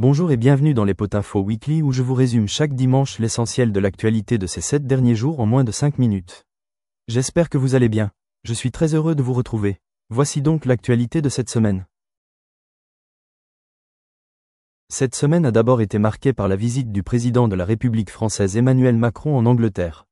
Bonjour et bienvenue dans les Potinfo Weekly où je vous résume chaque dimanche l'essentiel de l'actualité de ces 7 derniers jours en moins de 5 minutes. J'espère que vous allez bien. Je suis très heureux de vous retrouver. Voici donc l'actualité de cette semaine. Cette semaine a d'abord été marquée par la visite du président de la République française Emmanuel Macron en Angleterre.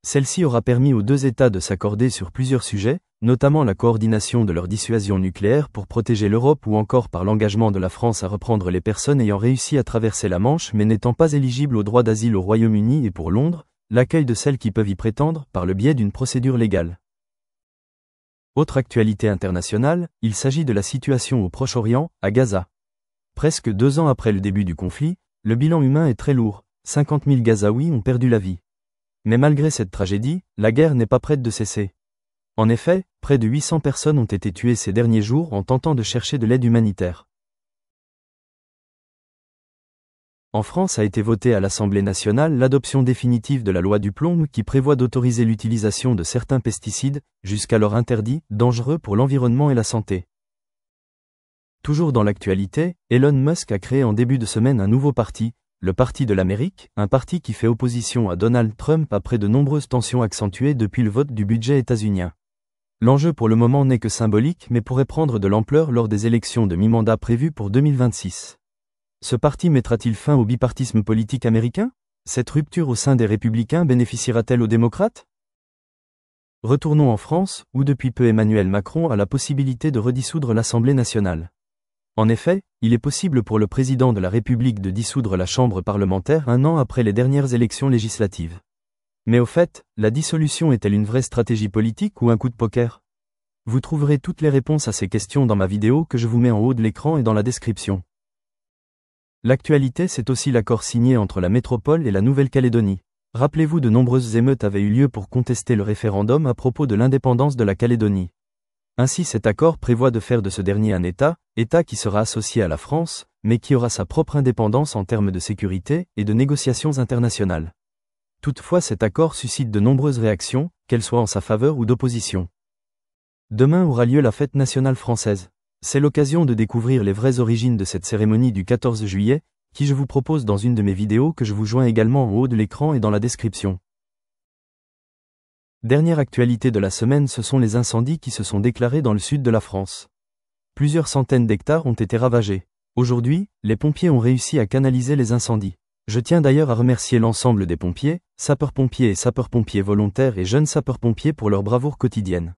Celle-ci aura permis aux deux États de s'accorder sur plusieurs sujets, notamment la coordination de leur dissuasion nucléaire pour protéger l'Europe ou encore par l'engagement de la France à reprendre les personnes ayant réussi à traverser la Manche mais n'étant pas éligibles au droit d'asile au Royaume-Uni et pour Londres, l'accueil de celles qui peuvent y prétendre par le biais d'une procédure légale. Autre actualité internationale, il s'agit de la situation au Proche-Orient, à Gaza. Presque 2 ans après le début du conflit, le bilan humain est très lourd, 50 000 Gazaouis ont perdu la vie. Mais malgré cette tragédie, la guerre n'est pas prête de cesser. En effet, près de 800 personnes ont été tuées ces derniers jours en tentant de chercher de l'aide humanitaire. En France a été votée à l'Assemblée nationale l'adoption définitive de la loi du plomb qui prévoit d'autoriser l'utilisation de certains pesticides, jusqu'alors interdits, dangereux pour l'environnement et la santé. Toujours dans l'actualité, Elon Musk a créé en début de semaine un nouveau parti, le Parti de l'Amérique, un parti qui fait opposition à Donald Trump après de nombreuses tensions accentuées depuis le vote du budget états-unien. L'enjeu pour le moment n'est que symbolique mais pourrait prendre de l'ampleur lors des élections de mi-mandat prévues pour 2026. Ce parti mettra-t-il fin au bipartisme politique américain? Cette rupture au sein des Républicains bénéficiera-t-elle aux démocrates? Retournons en France, où depuis peu Emmanuel Macron a la possibilité de redissoudre l'Assemblée nationale. En effet, il est possible pour le président de la République de dissoudre la Chambre parlementaire 1 an après les dernières élections législatives. Mais au fait, la dissolution est-elle une vraie stratégie politique ou un coup de poker? Vous trouverez toutes les réponses à ces questions dans ma vidéo que je vous mets en haut de l'écran et dans la description. L'actualité, c'est aussi l'accord signé entre la métropole et la Nouvelle-Calédonie. Rappelez-vous, de nombreuses émeutes avaient eu lieu pour contester le référendum à propos de l'indépendance de la Calédonie. Ainsi cet accord prévoit de faire de ce dernier un État qui sera associé à la France, mais qui aura sa propre indépendance en termes de sécurité et de négociations internationales. Toutefois cet accord suscite de nombreuses réactions, qu'elles soient en sa faveur ou d'opposition. Demain aura lieu la fête nationale française. C'est l'occasion de découvrir les vraies origines de cette cérémonie du 14 juillet, qui je vous propose dans une de mes vidéos que je vous joins également en haut de l'écran et dans la description. Dernière actualité de la semaine, ce sont les incendies qui se sont déclarés dans le sud de la France. Plusieurs centaines d'hectares ont été ravagés. Aujourd'hui, les pompiers ont réussi à canaliser les incendies. Je tiens d'ailleurs à remercier l'ensemble des pompiers, sapeurs-pompiers et sapeurs-pompiers volontaires et jeunes sapeurs-pompiers pour leur bravoure quotidienne.